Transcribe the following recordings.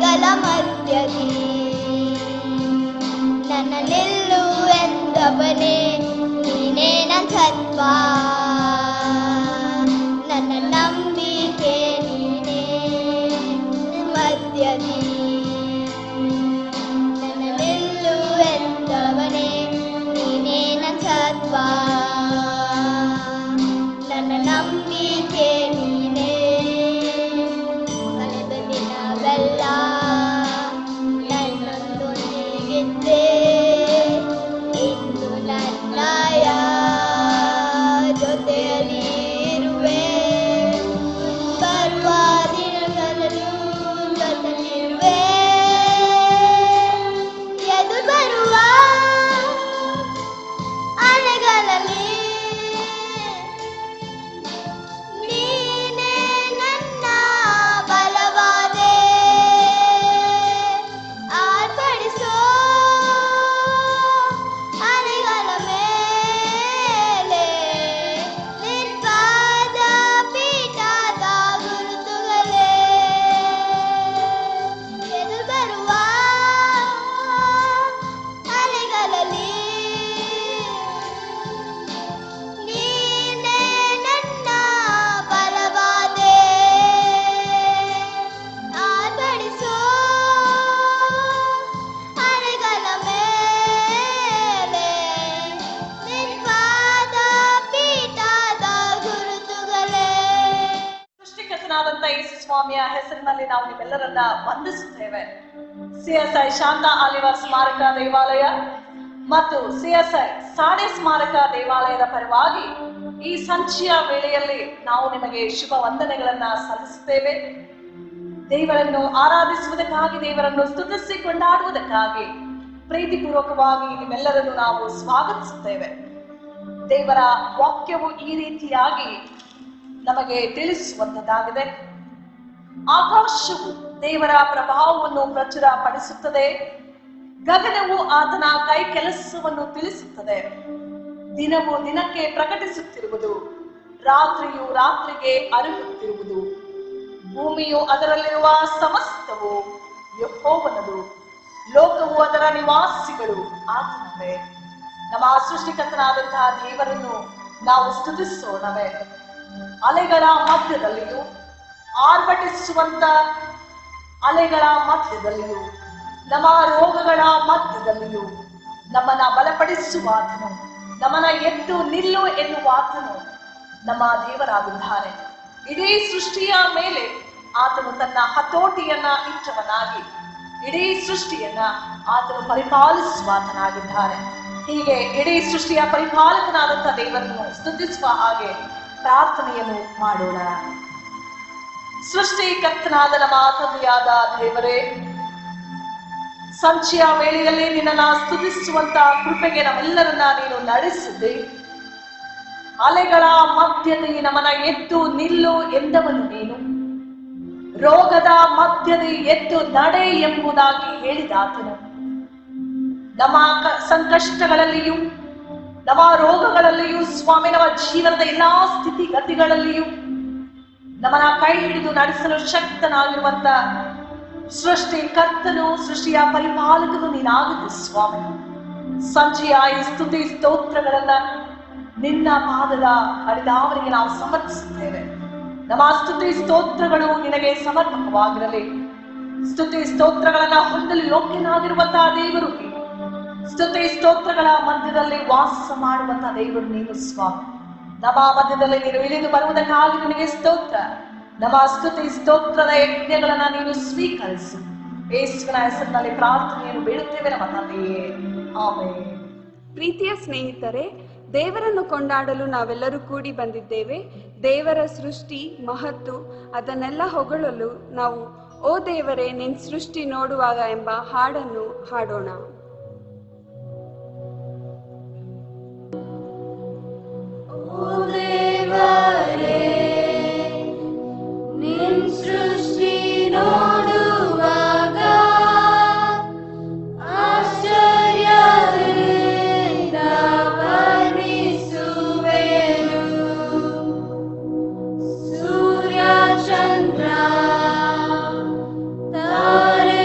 ಅಲೆಗಳ ಮಧ್ಯದಿ ನನ್ನ ನಿಲ್ಲುವೆಂದವನೇ ನೀನೇ ನನ್ನ ಸತ್ವ, ನನ್ನ ನಂಬಿಕೆ ನೀನೇ ಮಧ್ಯದಿ. ನನ್ನ ನಿಲ್ಲುವೆಂದವನೇ ನೀನೇ ನನ್ನ ಸತ್ವ, ನನ್ನ ನಂಬಿಕೆ ನೀನೇ. ಕಳೆದ ದಿನವೆಲ್ಲ ನನ್ನೊಂದಿಗಿದ್ದೆ, ಇಂದು ನನ್ನಯ ಜೊತೆಯಲ್ಲಿ ಇರುವೆ. ಬರುವ ದಿನಗಳಲ್ಲೂ ಜೊತೆಲಿರುವೆ. ಎದುರು ಬರುವ ಅಲೆಗಳಲ್ಲಿ ನೀನೇ ನನ್ನ ಬಲವಾದೆ. ಆರ್ಭಟಿಸೋ ಅಲೆಗಳ ಮೇಲೆ ನಿತ್ಪಾದ ಪೀಠದ ಗುರುತುಗಳೇ. ಎದುರು ಬರುವ ಅಲೆಗಳಲ್ಲಿ ನೀನೇ ನನ್ನ ಬಲವಾದೆ. ಆರ್ಭಟಿಸೋ ಅಲೆಗಳ ಮೇಲೆ ನಿತ್ಪಾದ ಪೀಠದ ಗುರುತುಗಳೇ. ಸೃಷ್ಟಿಕರ್ತನಾದಂಥ ಯೇಸು ಸ್ವಾಮಿಯ ಹೆಸರಿನಲ್ಲಿ ನಾವು ನಿಮ್ಮೆಲ್ಲರನ್ನ ವಂದಿಸುತ್ತೇವೆ. CSI ಶಾಂತಾ ಆಲಿವಾರ್ ಸ್ಮಾರಕ ದೇವಾಲಯ ಮತ್ತು CSI ಸಾಡೆ ಸ್ಮಾರಕ ದೇವಾಲಯದ ಪರವಾಗಿ ಈ ಸಂಚಿಯ ವೇಳೆಯಲ್ಲಿ ನಾವು ನಿಮಗೆ ಶುಭ ವಂದನೆಗಳನ್ನ ಸಲ್ಲಿಸುತ್ತೇವೆ. ದೇವರನ್ನು ಆರಾಧಿಸುವುದಕ್ಕಾಗಿ, ದೇವರನ್ನು ಸ್ತುತಿಸಿ ಕೊಂಡಾಡುವುದಕ್ಕಾಗಿ ಪ್ರೀತಿಪೂರ್ವಕವಾಗಿ ನಿಮ್ಮೆಲ್ಲರನ್ನು ನಾವು ಸ್ವಾಗತಿಸುತ್ತೇವೆ. ದೇವರ ವಾಕ್ಯವು ಈ ರೀತಿಯಾಗಿ ನಮಗೆ ತಿಳಿಸುವಂತದ್ದಾಗಿದೆ. ಆಕಾಶವು ದೇವರ ಪ್ರಭಾವವನ್ನು ಪ್ರಚುರಪಡಿಸುತ್ತದೆ, ಗಗನವು ಆತನ ಕೈ ಕೆಲಸವನ್ನು ತಿಳಿಸುತ್ತದೆ. ದಿನವು ದಿನಕ್ಕೆ ಪ್ರಕಟಿಸುತ್ತಿರುವುದು, ರಾತ್ರಿಯು ರಾತ್ರಿಗೆ ಅರಿಯುತ್ತಿರುವುದು. ಭೂಮಿಯು ಅದರಲ್ಲಿರುವ ಸಮಸ್ತವು ಯೆಹೋವನದು, ಲೋಕವು ಅದರ ನಿವಾಸಿಗಳು ಆತನವೇ. ನಮ್ಮ ಸೃಷ್ಟಿಕರ್ತನಾದಂತಹ ದೇವರನ್ನು ನಾವು ಸ್ತುತಿಸೋಣವೇ. ಅಲೆಗಳ ಮಧ್ಯದಲ್ಲಿಯೂ, ಆರ್ಭಟಿಸುವಂತ ಅಲೆಗಳ ಮಧ್ಯದಲ್ಲಿಯೂ, ನಮ್ಮ ರೋಗಗಳ ಮಧ್ಯದಲ್ಲಿಯೂ ನಮ್ಮನ್ನ ಬಲಪಡಿಸುವ ಆತನು, ನಮ್ಮನ್ನ ಎದ್ದು ನಿಲ್ಲು ಎನ್ನುವ ಆತನು ನಮ್ಮ ದೇವರಾಗಿದ್ದಾನೆ. ಇಡೀ ಸೃಷ್ಟಿಯ ಮೇಲೆ ಆತನು ತನ್ನ ಹತೋಟಿಯನ್ನ ಇಟ್ಟವನಾಗಿ ಇಡೀ ಸೃಷ್ಟಿಯನ್ನ ಆತನು ಪರಿಪಾಲಿಸುವ ಆತನಾಗಿದ್ದಾನೆ. ಹೀಗೆ ಇಡೀ ಸೃಷ್ಟಿಯ ಪರಿಪಾಲಕನಾದಂಥ ದೇವರನ್ನು ಸ್ತುತಿಸುವ ಹಾಗೆ ಪ್ರಾರ್ಥನೆಯನ್ನು ಮಾಡೋಣ. ಸೃಷ್ಟಿಕರ್ತನಾದ ನಮ್ಮ ತಂದೆಯಾದ ದೇವರೇ, ಸಂಚಿಯ ವೇಳೆಯಲ್ಲಿ ನಿನ್ನನ್ನು ಸ್ತುತಿಸುವಂತ ಕೃಪೆಗೆ ನಮ್ಮೆಲ್ಲರನ್ನ ನೀನು ನಡೆಸಿದ್ದೆ. ಅಲೆಗಳ ಮಧ್ಯದಲ್ಲಿ ನಮ್ಮನ್ನ ಎದ್ದು ನಿಲ್ಲು ಎಂದವನು ನೀನು. ರೋಗದ ಮಧ್ಯದಲ್ಲಿ ಎದ್ದು ನಡೆ ಎಂಬುದಾಗಿ ಹೇಳಿದಾತನು. ನಮ್ಮ ಸಂಕಷ್ಟಗಳಲ್ಲಿಯೂ, ನಮ್ಮ ರೋಗಗಳಲ್ಲಿಯೂ ಸ್ವಾಮಿ, ನಮ್ಮ ಜೀವನದ ಎಲ್ಲಾ ಸ್ಥಿತಿಗತಿಗಳಲ್ಲಿಯೂ ನಮ್ಮನ್ನ ಕೈ ಹಿಡಿದು ನಡೆಸಲು ಶಕ್ತನಾಗಿರುವಂತ ಸೃಷ್ಟಿಕರ್ತನು, ಸೃಷ್ಟಿಯ ಪರಿಪಾಲಕನು ನೀನಾಗುತ್ತೆ ಸ್ವಾಮಿ. ಸಂಜೆಯ ಈ ಸ್ತುತಿ ಸ್ತೋತ್ರಗಳನ್ನ ನಿನ್ನ ಪಾದದ ಅಡಿದಾವರಿಗೆ ನಾವು ಸಮರ್ಪಿಸುತ್ತೇವೆ. ನಮ್ಮ ಸ್ತುತಿ ಸ್ತೋತ್ರಗಳು ನಿನಗೆ ಸಮರ್ಪಕವಾಗಿರಲಿ. ಸ್ತುತಿ ಸ್ತೋತ್ರಗಳನ್ನ ಹೊಂದಲು ಯೋಗ್ಯನಾಗಿರುವಂತಹ ದೇವರು ನೀನು. ಸ್ತುತಿ ಸ್ತೋತ್ರಗಳ ಮಧ್ಯದಲ್ಲಿ ವಾಸ ಮಾಡುವಂತಹ ದೇವರು ನೀನು ಸ್ವಾಮಿ. ನಮ್ಮ ಮಧ್ಯದಲ್ಲಿ ನೀನು ಇಳಿದು ಬರುವುದಕ್ಕಾಗಿ ನಿನಗೆ ಸ್ತೋತ್ರ. ನಮ್ಮ ಸ್ತುತಿ ಸ್ತೋತ್ರದ ಯಜ್ಞಗಳನ್ನ ನೀನು ಸ್ವೀಕರಿಸು. ಯೇಸುವಿನ ಹೆಸರಿನಲ್ಲಿ ಪ್ರಾರ್ಥನೆಯನ್ನು ಬೇಡುತ್ತೇವೆ ನಮ್ಮ ತಂದೆಯೇ, ಆಮೆನ್. ಪ್ರೀತಿಯ ಸ್ನೇಹಿತರೆ, ದೇವರನ್ನು ಕೊಂಡಾಡಲು ನಾವೆಲ್ಲರೂ ಕೂಡಿ ಬಂದಿದ್ದೇವೆ. ದೇವರ ಸೃಷ್ಟಿ ಮಹತ್ತು ಅದನ್ನೆಲ್ಲ ಹೊಗಳಲು ನಾವು ಓ ದೇವರೇ ನಿನ್ ಸೃಷ್ಟಿ ನೋಡುವಾಗ ಎಂಬ ಹಾಡನ್ನು ಹಾಡೋಣ. ಸೂರ್ಯ ಚಂದ್ರ ತಾರೆ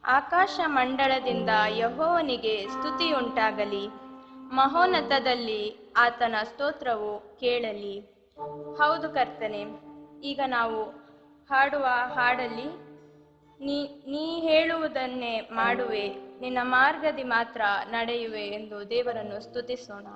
ಆಕಾಶ ಮಂಡಳದಿಂದ ಯೆಹೋವನಿಗೆ ಸ್ತುತಿಯುಂಟಾಗಲಿ, ಮಹೋನ್ನತದಲ್ಲಿ ಆತನ ಸ್ತೋತ್ರವು ಕೇಳಲಿ. ಹೌದು ಕರ್ತನೆ, ಈಗ ನಾವು ಹಾಡುವ ಹಾಡಲ್ಲಿ ನೀ ಹೇಳುವುದನ್ನೇ ಮಾಡುವೆ, ನಿನ್ನ ಮಾರ್ಗದಿ ಮಾತ್ರ ನಡೆಯುವೆ ಎಂದು ದೇವರನ್ನು ಸ್ತುತಿಸೋಣ.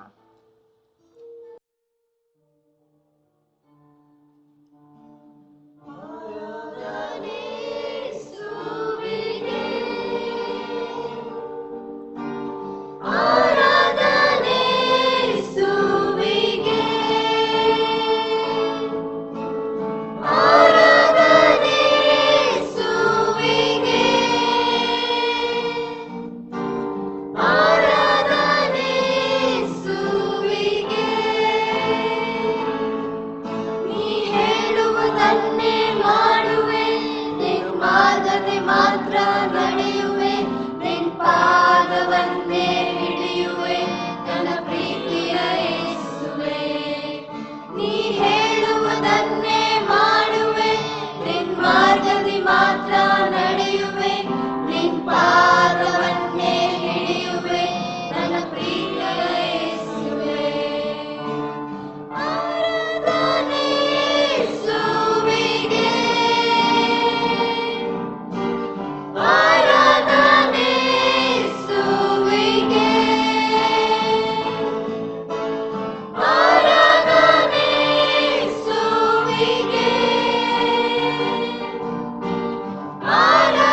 ಮಾತ್ರ ನಡೆಯುವೆ, ನಿನ್ ಪಾದವನ್ನೇ ಹಿಡಿಯುವೆ ನನ್ನ ಪ್ರೀತಿಯ ಯೇಸುವೇ. ನೀ ಹೇಳುವುದನ್ನೇ ಮಾಡುವೆ, ನಿನ್ ಮಾರ್ಗದಿ ಮಾತ್ರ ನಡೆಯುವೆ, ನಿನ್ ಪಾದವನ್ನೇ ಹಿಡಿಯುವೆ ನನ್ನ ಪ್ರೀತಿಯ ಯೇಸುವೇ. ಆರಾಧನೆ ಯೇಸುವಿಗೆ, ಆರಾಧನೆ ಯೇಸುವಿಗೆ, ಆರಾಧನೆ ಯೇಸುವಿಗೆ, ಆರಾಧನೆ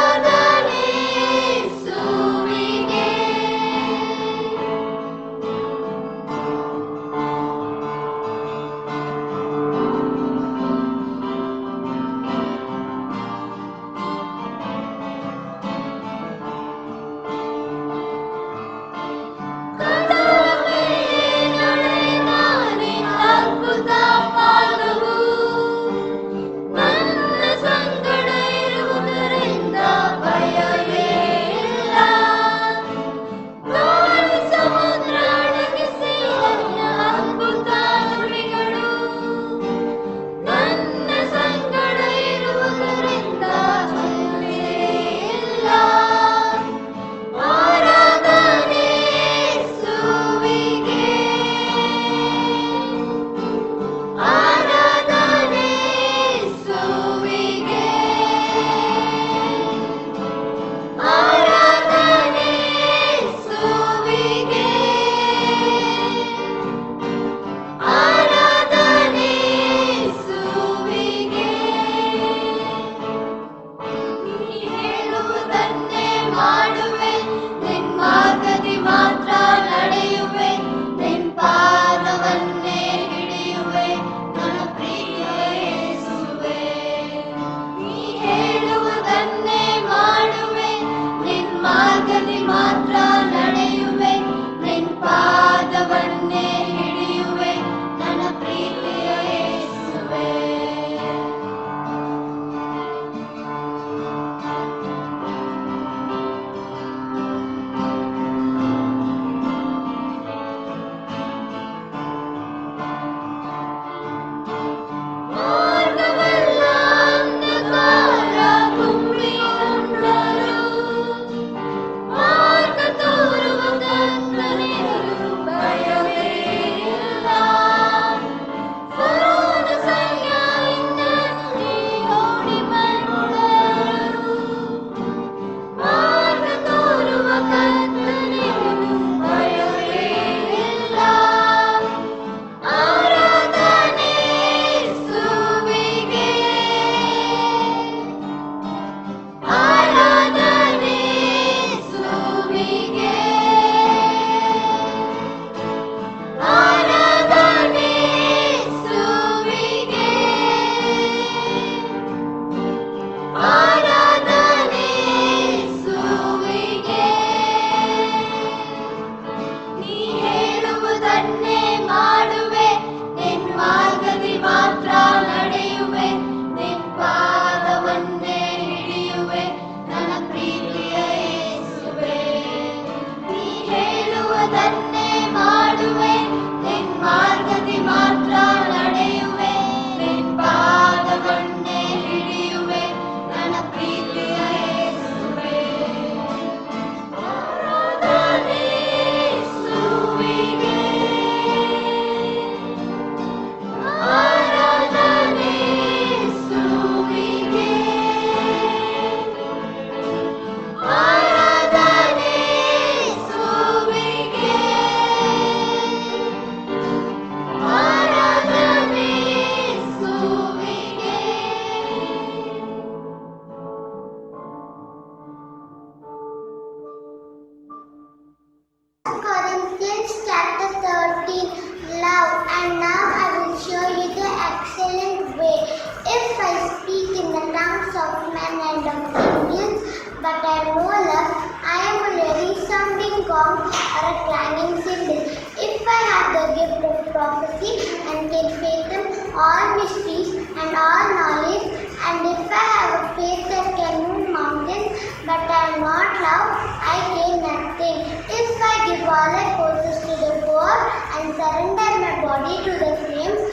man and opinions, but I have no love, I am a very sounding gong or a clanging cymbal. If I have the gift of prophecy and can fathom all mysteries and all knowledge, and if I have a faith that can move mountains, but I am not love, I gain nothing. If I give all my forces to the poor and surrender my body to the flames,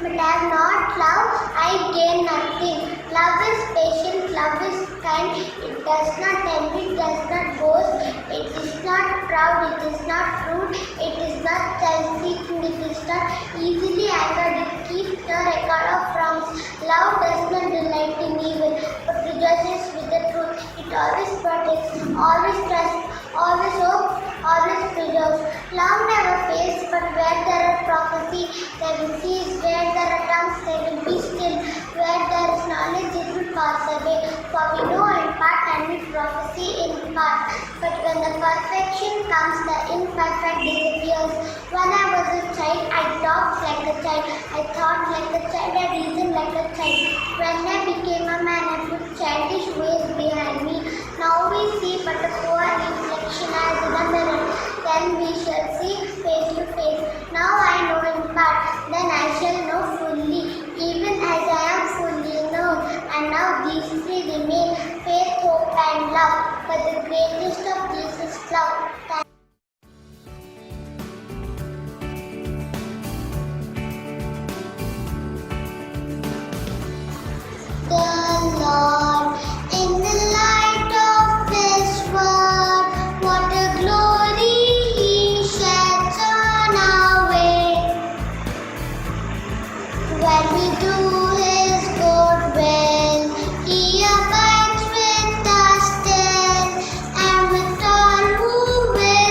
but I have not love, I gain nothing. Love is patient, love is kind, it does not envy, it does not boast, it is not proud, it is not rude, it is not self-seeking, it is not easily angered, it keeps no record of wrongs. Love does not delight in evil, but rejoices with the truth. It always protects, always trusts, always hopes, always preserves. Love never fails, but where there are prophecy, there will cease. Where there are tongues, there will be still. Where there is knowledge, it will pass away. For we know in part and we prophesy in part. But when the perfection comes, the imperfect disappears. When I was a child, I talked like a child. I thought like a child, I reasoned like a child. When I became a man, I put childish ways behind me. Now we see but a poor reflection as in a mirror. Then we shall see face to face. Now I know in part, then I shall know fully, even as I am fully known. And now these three remain, faith, hope, and love. But the greatest of these is love. The Lord in the light of this world, what a glory He sheds on our way. When we do His good will, He abides with us still, and with all who will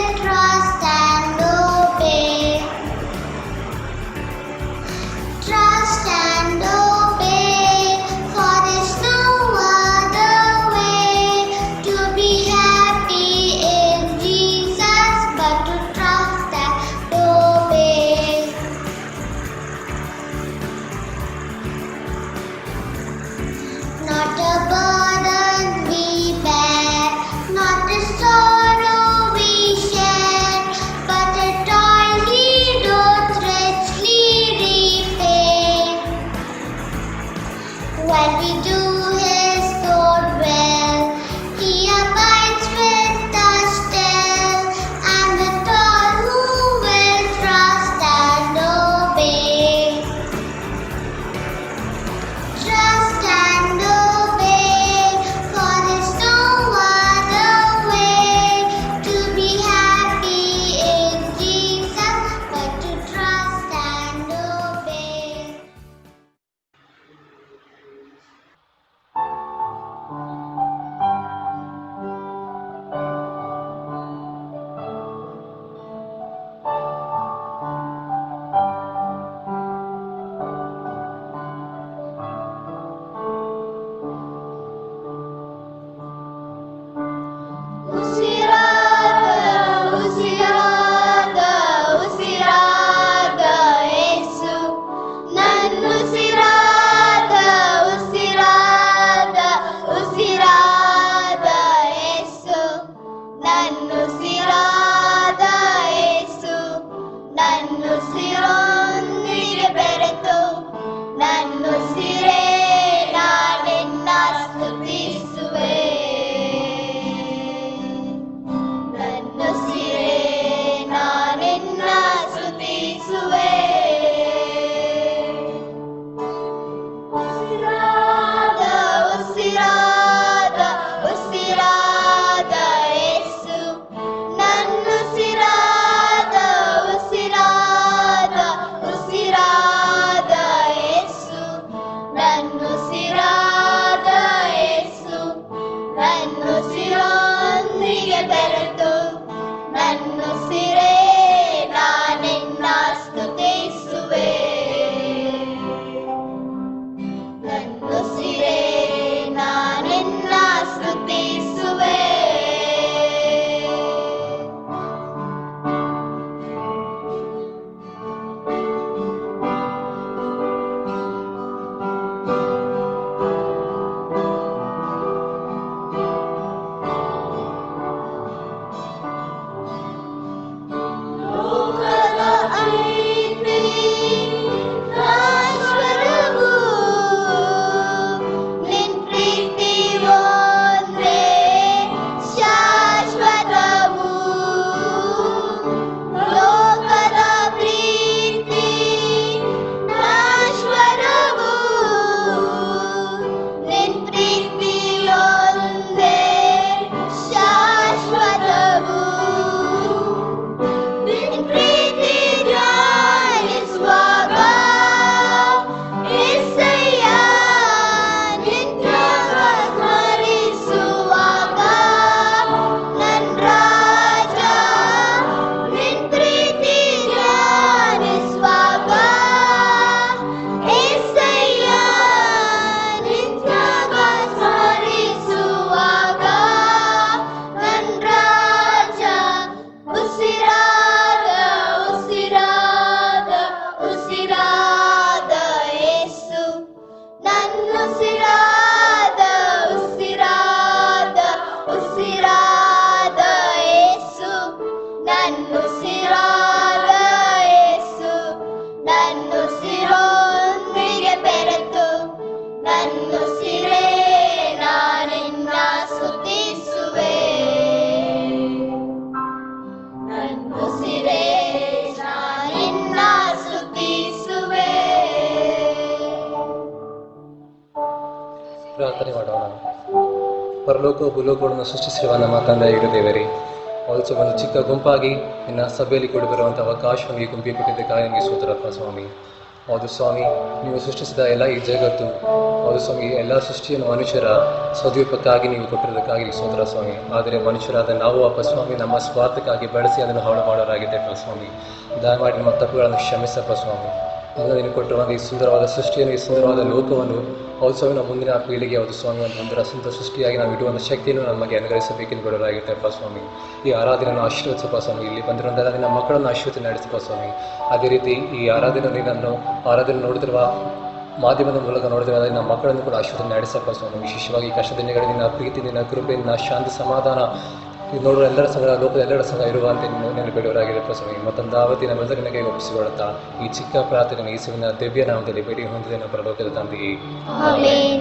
ಪ್ರಾರ್ಥನೆ ಮಾಡೋಣ. ಪರಲೋಕ ಭೂಲೋಕಗಳನ್ನು ಸೃಷ್ಟಿಸಿರುವ ನಮ್ಮ ತಂದೆಯಾಗಿರುವ ದೇವರೇ, also ಒಂದು ಚಿಕ್ಕ ಗುಂಪಾಗಿ ನಿನ್ನ ಸಭೆಯಲ್ಲಿ ಕೂಡಿ ಬರುವಂಥ ಅವಕಾಶವನ್ನು ಈ ಗುಂಪಿಗೆ ಕೊಟ್ಟಿದ್ದಕ್ಕಾಗಿ ನಿಮಗೆ ಸ್ತೋತ್ರಪ್ಪ ಸ್ವಾಮಿ. ಹೌದು ಸ್ವಾಮಿ, ನೀವು ಸೃಷ್ಟಿಸಿದ ಎಲ್ಲ ಈ ಜಗತ್ತು, ಹೌದು ಸ್ವಾಮಿ, ಎಲ್ಲ ಸೃಷ್ಟಿಯನ್ನು ಮನುಷ್ಯರ ಸದುಪಯೋಗಕ್ಕಾಗಿ ನೀವು ಕೊಟ್ಟಿರೋದಕ್ಕಾಗಿ ಸ್ತೋತ್ರ ಸ್ವಾಮಿ. ಆದರೆ ಮನುಷ್ಯರಾದ ನಾವು ಅಪ್ಪ ಸ್ವಾಮಿ ನಮ್ಮ ಸ್ವಾರ್ಥಕ್ಕಾಗಿ ಬಳಸಿ ಅದನ್ನು ಹಾಳು ಮಾಡೋರಾಗಿದ್ದೆಪ್ಪ ಸ್ವಾಮಿ. ದಯಮಾಡಿ ನಮ್ಮ ತಪ್ಪುಗಳನ್ನು ಕ್ಷಮಿಸಪ್ಪ ಸ್ವಾಮಿ. ಮೊದಲು ನೀನು ಕೊಟ್ಟಿರುವಂಥ ಈ ಸುಂದರವಾದ ಸೃಷ್ಟಿಯನ್ನು, ಈ ಸುಂದರವಾದ ಲೋಕವನ್ನು, ಹೌದು ಸ್ವಾಮಿ, ನಮ್ಮ ಮುಂದಿನ ಪೀಳಿಗೆ, ಹೌದು ಸ್ವಾಮಿ, ಒಂದು ಸುಂದರ ಸೃಷ್ಟಿಯಾಗಿ ನಾವು ಇಡುವಂಥ ಶಕ್ತಿಯನ್ನು ನಮಗೆ ಅನುಗ್ರಹಿಸಬೇಕೆಂದು ಬಿಡೋರಾಗಿರ್ತೆಪ್ಪ ಸ್ವಾಮಿ. ಈ ಆರಾಧನೆಯನ್ನು ಆಶೀರ್ವದಿಸಪ್ಪ ಸ್ವಾಮಿ. ಇಲ್ಲಿ ಬಂದಿರುವಂಥ ನಿನ್ನ ಮಕ್ಕಳನ್ನು ಆಶೀರ್ವದಿ ನಡೆಸಪ್ಪ ಸ್ವಾಮಿ. ಅದೇ ರೀತಿ ಈ ಆರಾಧನೆ ನೋಡುತ್ತಿರುವ ಮಾಧ್ಯಮದ ಮೂಲಕ ನೋಡಿದ್ರೆ ನಮ್ಮ ಮಕ್ಕಳನ್ನು ಕೂಡ ಆಶೀರ್ವಾದ ನಡೆಸಪ್ಪ ಸ್ವಾಮಿ. ವಿಶೇಷವಾಗಿ ಈ ಕಷ್ಟ ದಿನಗಳಲ್ಲಿ ನಿನ್ನ ಪ್ರೀತಿ, ನಿನ್ನ ಕೃಪೆ, ನಿನ್ನ ಶಾಂತಿ, ಸಮಾಧಾನ ಇದು ನೋಡುವ ಎಲ್ಲರ ಸಂಘ, ಲೋಕದ ಎಲ್ಲರ ಸಂಘ ಇರುವಂತೆ ನೀವು ಬೇಡವರಾಗಿರಪ್ಪ ಸ್ವಾಮಿ. ಮತ್ತೊಂದು ಆವತಿ ನಮ್ಮೆಲ್ಲರ ನಿನಗೆ ಒಪ್ಪಿಸಿಕೊಳ್ಳುತ್ತಾ ಈ ಚಿಕ್ಕ ಪ್ರಾರ್ಥನೆ ಯೇಸುವಿನ ದಿವ್ಯ ನಾಮದಲ್ಲಿ ಬೇಡಿ ಹೊಂದಿದೆ ನಮ್ಮ ಪರಲೋಕದ ತಂದೆಯೇ. ಆಮೆನ್.